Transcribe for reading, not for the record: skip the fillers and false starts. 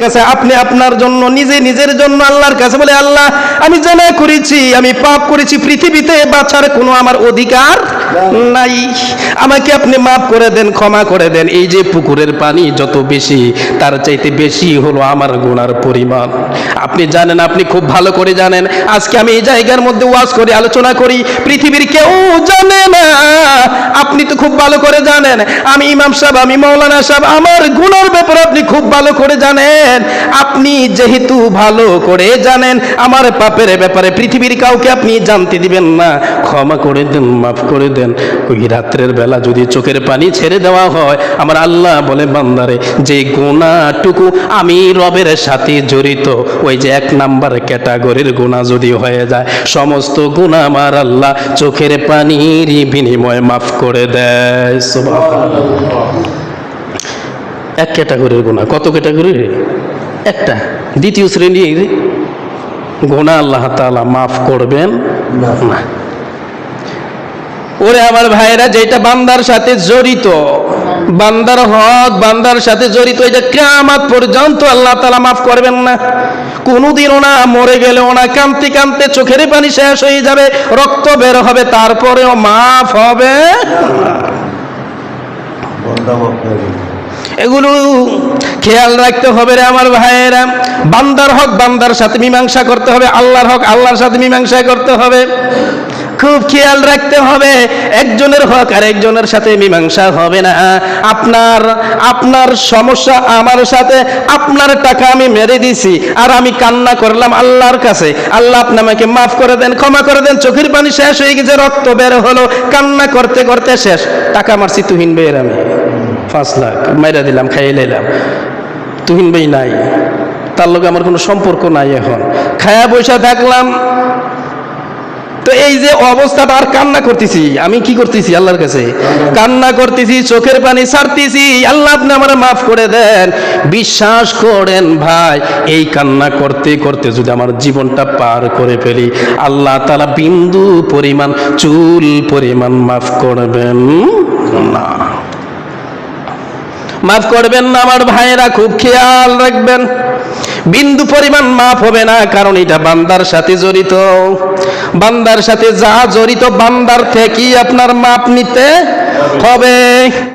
কাছে আপনি আপনার জন্য নিজের জন্য আল্লাহর কাছে বলে, আল্লাহ আমি জানা করেছি, আমি পাপ করেছি, পৃথিবীতে বাঁচার কোনো আমার অধিকার নাই, আমাকে আপনি মাফ করে দেন, ক্ষমা করে দেন। এই যে পুকুরের পানি যত বেশি, তার চাইতে বেশি হলো আমার গুনার পরিমাণ। আপনি জানেন, আপনি খুব ভালো করে জানেন, আজকে আমি এই জায়গার মধ্যে ওয়াজ করি, আলোচনা করি, পৃথিবীর কেউ জানে না, আপনি তো খুব ভালো করে জানেন। আমি ইমাম সাহেব, আমি মাওলানা সাহেব, আমার গুনার ব্যাপারে আপনি খুব ভালো করে জানেন। আপনি যেহেতু ভালো করে জানেন, আমার পাপের ব্যাপারে পৃথিবীর কাউকে আপনি জানতে দিবেন না, ক্ষমা করে দেন, মাফ করে দেন। ওই রাত্রের বেলা যদি চোখের পানি ছেড়ে দেওয়া হয়, আমার আল্লাহ বলে, বান্দারে যে গুনাহটুকু আমি রবের সাথে জড়িত, ওই যে 1 নাম্বার ক্যাটাগরির গুনাহ যদি হয়ে যায়, সমস্ত গুনাহ আমার আল্লাহ চোখের পানির বিনিময়ে মাফ করে দেয়। সুবহানাল্লাহ। 1 ক্যাটাগরির গুনাহ। কত ক্যাটাগরি? একটা। দ্বিতীয় শ্রেণীর গুনাহ আল্লাহ তাআলা মাফ করবেন না। ওরে আমার ভাইরা, যেটা বান্দার সাথে জড়িত, বান্দার হক বান্দার সাথে জড়িত, এটা কিয়ামত পর্যন্ত আল্লাহ তাআলা মাফ করবেন না। কোনদিনও না, মরে গেলেও না, কাঁদতে কাঁদতে চোখের পানি শেষ হয়ে যাবে, রক্ত বের হবে, তারপরেও মাফ হবে না। এগুলো খেয়াল রাখতে হবে রে আমার ভাইয়েরা। বান্দার হক বান্দার সাথে মীমাংসা করতে হবে, আল্লাহর হক আল্লাহর সাথে মীমাংসা করতে হবে। খুব খেয়াল রাখতে হবে, একজনের হক আর একজনের সাথে মীমাংসা হবে না। আপনার সমস্যা আমার সাথে, আপনার টাকা আমি মেরে দিছি আর আমি কান্না করলাম আল্লাহর কাছে, আল্লাহ আপনি আমাকে মাফ করে দেন, ক্ষমা করে দেন, চোখের পানি শেষ হয়ে গেছে, রক্ত বের হলো, কান্না করতে করতে শেষ, টাকা মারছি তুহিন ভাইয়ের, আমি 5 লাখ মাইরা দিলাম, খাইয়ে নিলাম, তুহিন ভাই নাই, তার লগে আমার কোনো সম্পর্ক নাই, এখন খায়া বৈশা থাকলাম। তো এই যে অবস্থাটা, আর কান্না করতেছি, আমি কি করতেছি? আল্লাহর কাছে কান্না করতেছি, চোখের পানি ছাড়তেছি, আল্লাহ আপনি আমার মাফ করে দেন। বিশ্বাস করেন ভাই, এই কান্না করতে করতে যদি আমার জীবনটা পার করে ফেলি, আল্লাহ তাআলা বিন্দু পরিমাণ, চুল পরিমাণ মাফ করবেন না, মাফ করবেন না। আমার ভাইয়েরা খুব খেয়াল রাখবেন, বিন্দু পরিমাণ মাফ হবে না, কারণ এটা বান্দার সাথে জড়িত। বান্দার সাথে যা জড়িত, বান্দার থেকেই আপনার মাপ নিতে হবে।